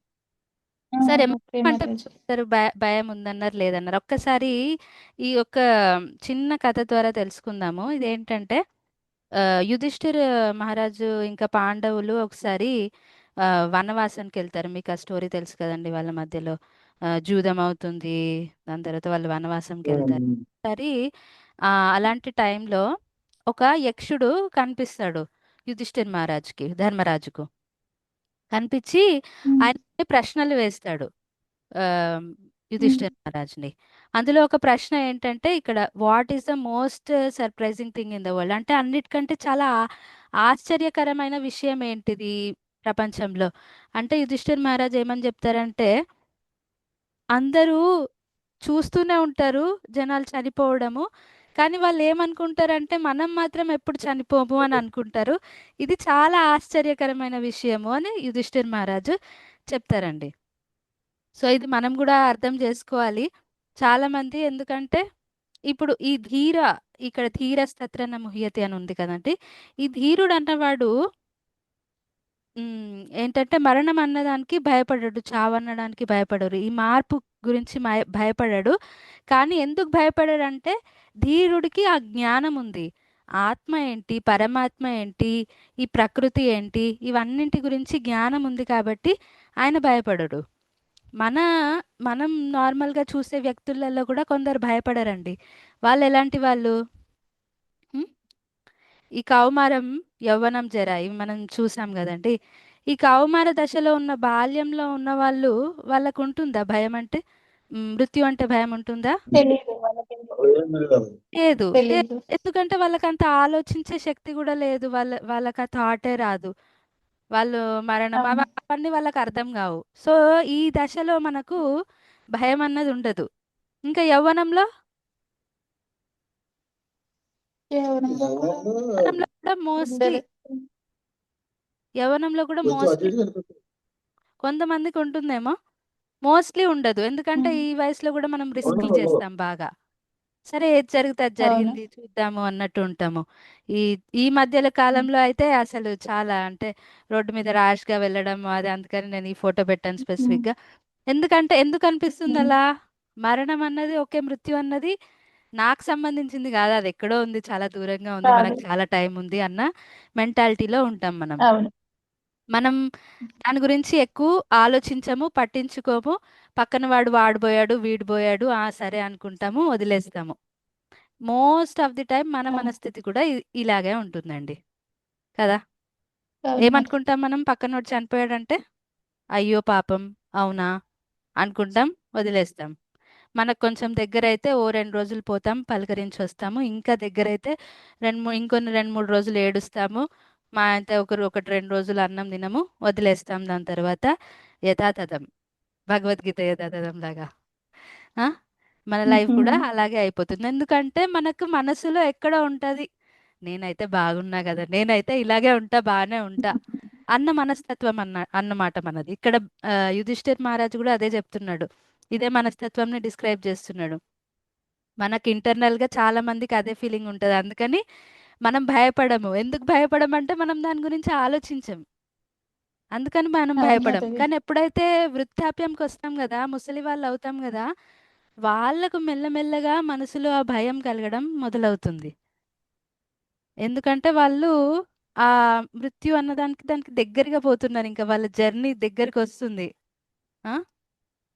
సరే, ఓకే అంటే మాతాజీ. భయం ఉందన్నారు లేదన్నారు. ఒక్కసారి ఈ యొక్క చిన్న కథ ద్వారా తెలుసుకుందాము. ఇదేంటంటే యుధిష్ఠిర్ మహారాజు ఇంకా పాండవులు ఒకసారి వనవాసానికి వెళ్తారు. మీకు ఆ స్టోరీ తెలుసు కదండి. వాళ్ళ మధ్యలో జూదం అవుతుంది, దాని తర్వాత వాళ్ళు వనవాసంకి వెళ్తారు. సరే, అలాంటి టైంలో ఒక యక్షుడు కనిపిస్తాడు యుధిష్ఠిర్ మహారాజుకి, ధర్మరాజుకు. కనిపించి ఆయన ప్రశ్నలు వేస్తాడు యుధిష్ఠిర్ మహారాజ్ని. అందులో ఒక ప్రశ్న ఏంటంటే, ఇక్కడ what is the most surprising thing in the world అంటే అన్నిటికంటే చాలా ఆశ్చర్యకరమైన విషయం ఏంటిది ప్రపంచంలో అంటే యుధిష్ఠిర్ మహారాజ్ ఏమని చెప్తారంటే, అందరూ చూస్తూనే ఉంటారు జనాలు చనిపోవడము, కానీ వాళ్ళు ఏమనుకుంటారంటే మనం మాత్రం ఎప్పుడు చనిపోము అని అనుకుంటారు. ఇది చాలా ఆశ్చర్యకరమైన విషయము అని యుధిష్ఠిర్ మహారాజు చెప్తారండి. సో ఇది మనం కూడా అర్థం చేసుకోవాలి చాలా మంది. ఎందుకంటే ఇప్పుడు ఈ ఇక్కడ ధీరస్తత్రన ముహ్యతి అని ఉంది కదండి. ఈ ధీరుడు అన్నవాడు ఏంటంటే మరణం అన్నదానికి భయపడడు, చావన్నడానికి భయపడరు, ఈ మార్పు గురించి భయపడడు. కానీ ఎందుకు భయపడాడు అంటే ధీరుడికి ఆ జ్ఞానం ఉంది. ఆత్మ ఏంటి, పరమాత్మ ఏంటి, ఈ ప్రకృతి ఏంటి, ఇవన్నింటి గురించి జ్ఞానం ఉంది కాబట్టి ఆయన భయపడడు. మన మనం నార్మల్గా చూసే వ్యక్తులలో కూడా కొందరు భయపడరండి. వాళ్ళు ఎలాంటి వాళ్ళు? ఉం? ఈ కౌమారం, యవ్వనం, జర ఇవి మనం చూసాం కదండి. ఈ కౌమార దశలో ఉన్న బాల్యంలో ఉన్న వాళ్ళు, వాళ్ళకు ఉంటుందా భయం అంటే? మృత్యు అంటే భయం ఉంటుందా? తెలీదు వాళ్ళకి. ఏం లేదు. లేదు. తెలీదు. ఎందుకంటే వాళ్ళకంత ఆలోచించే శక్తి కూడా లేదు. వాళ్ళకి ఆ థాటే రాదు. వాళ్ళు మరణం అవును. అవన్నీ వాళ్ళకి అర్థం కావు. సో ఈ దశలో మనకు భయం అన్నది ఉండదు. ఇంకా యవ్వనంలో ఎవరంలో కూడా యవ్వనంలో కూడా మోస్ట్లీ ఉండదు. యవ్వనంలో కూడా కొంచెం అటు మోస్ట్లీ ఇటు కనిపిస్తుంది. కొంతమందికి ఉంటుందేమో, మోస్ట్లీ ఉండదు. ఎందుకంటే ఉమ్. ఈ వయసులో కూడా మనం రిస్క్లు అవును. చేస్తాం బాగా. సరే ఏది జరిగితే అది అవును. జరిగింది చూద్దాము అన్నట్టు ఉంటాము. ఈ ఈ మధ్యల కాలంలో అయితే అసలు చాలా అంటే రోడ్డు మీద ర్యాష్గా వెళ్ళడం అది, అందుకని నేను ఈ ఫోటో పెట్టాను ఉమ్. స్పెసిఫిక్గా. ఎందుకు అనిపిస్తుంది ఉమ్. అలా? మరణం అన్నది ఓకే, మృత్యు అన్నది నాకు సంబంధించింది కాదు, అది ఎక్కడో ఉంది, చాలా దూరంగా ఉంది, కాదు. మనకు చాలా టైం ఉంది అన్న మెంటాలిటీలో ఉంటాం మనం. అవును. మనం దాని గురించి ఎక్కువ ఆలోచించము, పట్టించుకోము. పక్కన వాడు పోయాడు, వీడు పోయాడు, సరే అనుకుంటాము, వదిలేస్తాము. మోస్ట్ ఆఫ్ ది టైం మన అవును. మనస్థితి కూడా ఇలాగే ఉంటుందండి కదా. అవును మరి. ఏమనుకుంటాం మనం? పక్కనోడు చనిపోయాడంటే అయ్యో పాపం, అవునా అనుకుంటాం, వదిలేస్తాం. మనకు కొంచెం దగ్గర అయితే ఓ 2 రోజులు పోతాం, పలకరించి వస్తాము. ఇంకా దగ్గర అయితే ఇంకొన్ని 2-3 రోజులు ఏడుస్తాము. మా అయితే ఒకటి 2 రోజులు అన్నం తినము, వదిలేస్తాం. దాని తర్వాత యథాతథం, భగవద్గీత యథాతథం లాగా ఆ? మన లైఫ్ కూడా అలాగే అయిపోతుంది. ఎందుకంటే మనకు మనసులో ఎక్కడ ఉంటుంది, నేనైతే బాగున్నా కదా, నేనైతే ఇలాగే ఉంటా, బాగానే ఉంటా అన్న మనస్తత్వం అన్నమాట మనది. ఇక్కడ యుధిష్ఠిర్ మహారాజు కూడా అదే చెప్తున్నాడు, ఇదే మనస్తత్వంని డిస్క్రైబ్ చేస్తున్నాడు. మనకి ఇంటర్నల్ గా చాలా మందికి అదే ఫీలింగ్ ఉంటుంది. అందుకని మనం భయపడము. ఎందుకు భయపడమంటే మనం దాని గురించి ఆలోచించం, అందుకని మనం అవును భయపడం. మాధవి. కానీ ఎప్పుడైతే వృద్ధాప్యంకి వస్తాం కదా, ముసలి వాళ్ళు అవుతాం కదా, వాళ్ళకు మెల్లమెల్లగా మనసులో ఆ భయం కలగడం మొదలవుతుంది. ఎందుకంటే వాళ్ళు ఆ మృత్యు దానికి దగ్గరగా పోతున్నారు, ఇంకా వాళ్ళ జర్నీ దగ్గరికి వస్తుంది. ఆ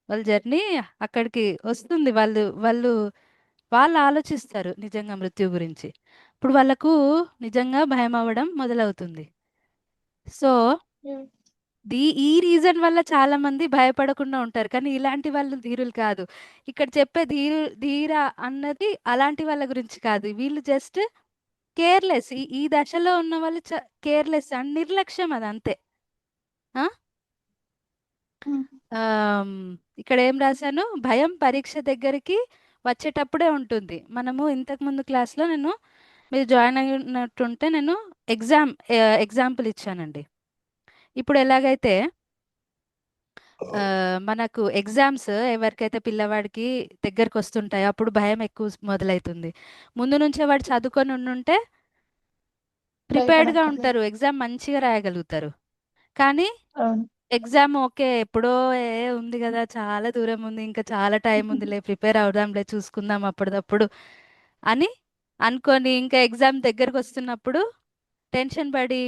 వాళ్ళ జర్నీ అక్కడికి వస్తుంది. వాళ్ళు ఆలోచిస్తారు నిజంగా మృత్యు గురించి. ఇప్పుడు వాళ్ళకు నిజంగా భయం అవ్వడం మొదలవుతుంది. సో ఉమ్. ఈ రీజన్ వల్ల చాలా మంది భయపడకుండా ఉంటారు. కానీ ఇలాంటి వాళ్ళు ధీరులు కాదు. ఇక్కడ చెప్పే ధీర అన్నది అలాంటి వాళ్ళ గురించి కాదు. వీళ్ళు జస్ట్ కేర్లెస్. ఈ దశలో ఉన్న వాళ్ళు కేర్లెస్ అండ్ నిర్లక్ష్యం, అది అంతే. ఆ? ఉమ్. ఆమ్, ఇక్కడ ఏం రాశాను, భయం పరీక్ష దగ్గరికి వచ్చేటప్పుడే ఉంటుంది. మనము ఇంతకు ముందు క్లాస్లో మీరు జాయిన్ అయినట్టుంటే నేను ఎగ్జాంపుల్ ఇచ్చానండి. ఇప్పుడు ఎలాగైతే మనకు ఎగ్జామ్స్ ఎవరికైతే పిల్లవాడికి దగ్గరకు వస్తుంటాయో అప్పుడు భయం ఎక్కువ మొదలవుతుంది. ముందు నుంచే వాడు చదువుకొని ఉండుంటే ప్రిపేర్డ్గా భయపడక్కర్లేదు. ఉంటారు, ఎగ్జామ్ మంచిగా రాయగలుగుతారు. కానీ అవును. ఎగ్జామ్ ఓకే ఎప్పుడో ఉంది కదా, చాలా దూరం ఉంది, ఇంకా చాలా టైం ఉందిలే, ప్రిపేర్ అవుదాంలే, చూసుకుందాం అప్పటిదప్పుడు అని అనుకొని ఇంకా ఎగ్జామ్ దగ్గరకు వస్తున్నప్పుడు టెన్షన్ పడి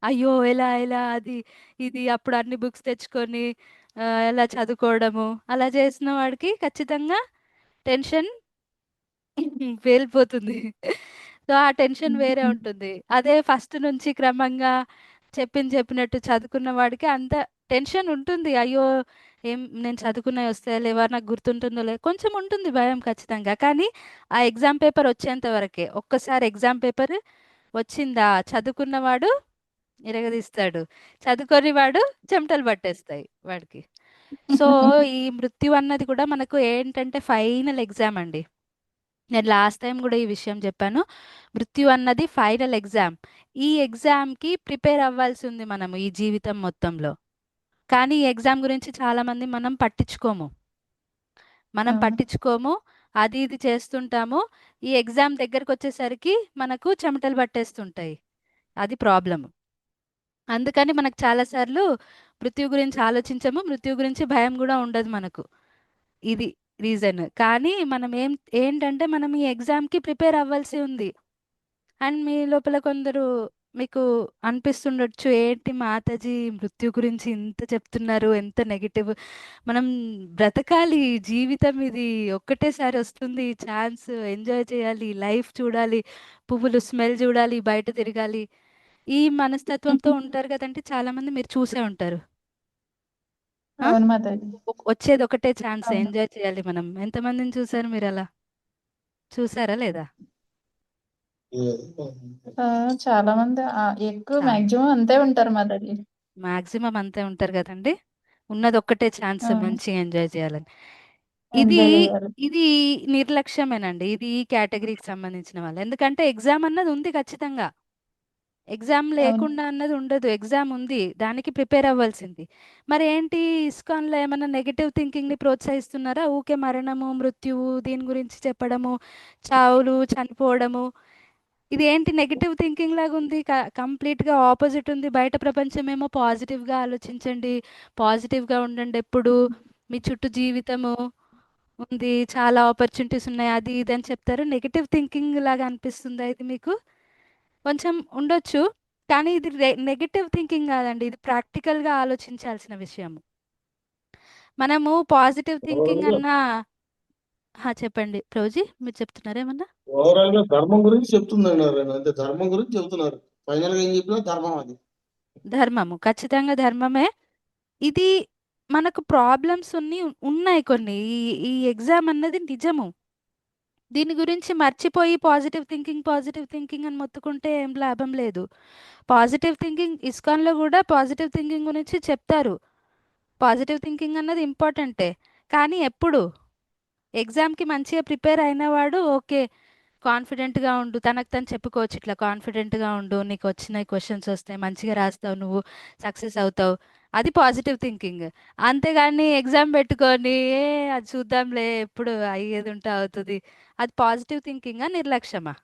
అయ్యో ఎలా ఎలా అది ఇది అప్పుడు అన్ని బుక్స్ తెచ్చుకొని ఎలా చదువుకోవడము అలా చేసిన వాడికి ఖచ్చితంగా టెన్షన్ పేలిపోతుంది. సో ఆ టెన్షన్ వేరే ఉంటుంది. అదే ఫస్ట్ నుంచి క్రమంగా చెప్పినట్టు చదువుకున్న వాడికి అంత టెన్షన్ ఉంటుంది. అయ్యో నేను చదువుకున్నవి వస్తాయో లేవా, నాకు గుర్తుంటుందో లేదు, కొంచెం ఉంటుంది భయం ఖచ్చితంగా. కానీ ఆ ఎగ్జామ్ పేపర్ వచ్చేంత వరకే. ఒక్కసారి ఎగ్జామ్ పేపర్ వచ్చిందా చదువుకున్నవాడు ఇరగదీస్తాడు, చదువుకొని వాడు చెమటలు పట్టేస్తాయి వాడికి. సో ఈ మృత్యు అన్నది కూడా మనకు ఏంటంటే ఫైనల్ ఎగ్జామ్ అండి. నేను లాస్ట్ టైం కూడా ఈ విషయం చెప్పాను. మృత్యు అన్నది ఫైనల్ ఎగ్జామ్. ఈ ఎగ్జామ్కి ప్రిపేర్ అవ్వాల్సి ఉంది మనము ఈ జీవితం మొత్తంలో. కానీ ఈ ఎగ్జామ్ గురించి చాలామంది మనం అవును. పట్టించుకోము, అది ఇది చేస్తుంటాము. ఈ ఎగ్జామ్ దగ్గరకు వచ్చేసరికి మనకు చెమటలు పట్టేస్తుంటాయి, అది ప్రాబ్లమ్. అందుకని మనకు చాలాసార్లు మృత్యు గురించి ఆలోచించము, మృత్యు గురించి భయం కూడా ఉండదు మనకు. ఇది రీజన్. కానీ మనం ఏంటంటే మనం ఈ ఎగ్జామ్కి ప్రిపేర్ అవ్వాల్సి ఉంది. అండ్ మీ లోపల కొందరు మీకు అనిపిస్తుండొచ్చు, ఏంటి మాతాజీ మృత్యు గురించి ఇంత చెప్తున్నారు, ఎంత నెగిటివ్. మనం బ్రతకాలి, జీవితం ఇది ఒక్కటేసారి వస్తుంది, ఛాన్స్ ఎంజాయ్ చేయాలి, లైఫ్ చూడాలి, పువ్వులు స్మెల్ చూడాలి, బయట తిరగాలి. ఈ మనస్తత్వంతో ఉంటారు కదంటే చాలా మంది, మీరు చూసే ఉంటారు. ఆ? అవును మాతాజీ. వచ్చేది ఒకటే ఛాన్స్, అవును. ఎంజాయ్ చేయాలి మనం. ఎంతమందిని చూసారు మీరు అలా? చూసారా లేదా? ఆ, చాలా మంది ఎక్కువ చాలా మాక్సిమం అంతే ఉంటారు మాతాజీ. మాక్సిమం అంతే ఉంటారు కదండి. ఉన్నది ఒక్కటే ఛాన్స్, అవును, మంచిగా ఎంజాయ్ చేయాలని. ఇది ఎంజాయ్ చేయాలి. ఇది నిర్లక్ష్యమేనండి. ఇది ఈ కేటగిరీకి సంబంధించిన వాళ్ళు. ఎందుకంటే ఎగ్జామ్ అన్నది ఉంది ఖచ్చితంగా. ఎగ్జామ్ అవును, లేకుండా అన్నది ఉండదు. ఎగ్జామ్ ఉంది, దానికి ప్రిపేర్ అవ్వాల్సింది. మరి ఏంటి, ఇస్కాన్లో ఏమైనా నెగిటివ్ థింకింగ్ని ప్రోత్సహిస్తున్నారా? ఊకే మరణము, మృత్యువు, దీని గురించి చెప్పడము, చావులు, చనిపోవడము, ఇది ఏంటి నెగిటివ్ థింకింగ్ లాగా ఉంది. కంప్లీట్గా ఆపోజిట్ ఉంది. బయట ప్రపంచం ఏమో పాజిటివ్గా ఆలోచించండి, పాజిటివ్గా ఉండండి, ఎప్పుడు మీ చుట్టూ జీవితము ఉంది, చాలా ఆపర్చునిటీస్ ఉన్నాయి, అది ఇది అని చెప్తారు. నెగిటివ్ థింకింగ్ లాగా అనిపిస్తుందా ఇది మీకు? కొంచెం ఉండొచ్చు, కానీ ఇది నెగిటివ్ థింకింగ్ కాదండి, ఇది ప్రాక్టికల్గా ఆలోచించాల్సిన విషయం. మనము పాజిటివ్ థింకింగ్ అన్నా. చెప్పండి ప్రభుజీ, మీరు చెప్తున్నారా ఏమన్నా? ఓవరాల్ గా ధర్మం గురించి చెప్తుందండి ఆయన. అంతే, ధర్మం గురించి చెబుతున్నారు. ఫైనల్ గా ఏం చెప్పినా ధర్మం అది. ధర్మము ఖచ్చితంగా ధర్మమే. ఇది మనకు ప్రాబ్లమ్స్ ఉన్నాయి కొన్ని. ఈ ఎగ్జామ్ అన్నది నిజము. దీని గురించి మర్చిపోయి పాజిటివ్ థింకింగ్ అని మొత్తుకుంటే ఏం లాభం లేదు. పాజిటివ్ థింకింగ్, ఇస్కాన్లో కూడా పాజిటివ్ థింకింగ్ గురించి చెప్తారు. పాజిటివ్ థింకింగ్ అన్నది ఇంపార్టెంటే, కానీ ఎప్పుడు ఎగ్జామ్కి మంచిగా ప్రిపేర్ అయినవాడు ఓకే, కాన్ఫిడెంట్గా ఉండు, తనకు తను చెప్పుకోవచ్చు, ఇట్లా కాన్ఫిడెంట్గా ఉండు, నీకు వచ్చిన క్వశ్చన్స్ వస్తాయి, మంచిగా రాస్తావు, నువ్వు సక్సెస్ అవుతావు. అది పాజిటివ్ థింకింగ్. అంతేగాని ఎగ్జామ్ పెట్టుకొని అది చూద్దాంలే, ఎప్పుడు అయ్యేది ఉంటే అవుతుంది, అది పాజిటివ్ థింకింగా నిర్లక్ష్యమా?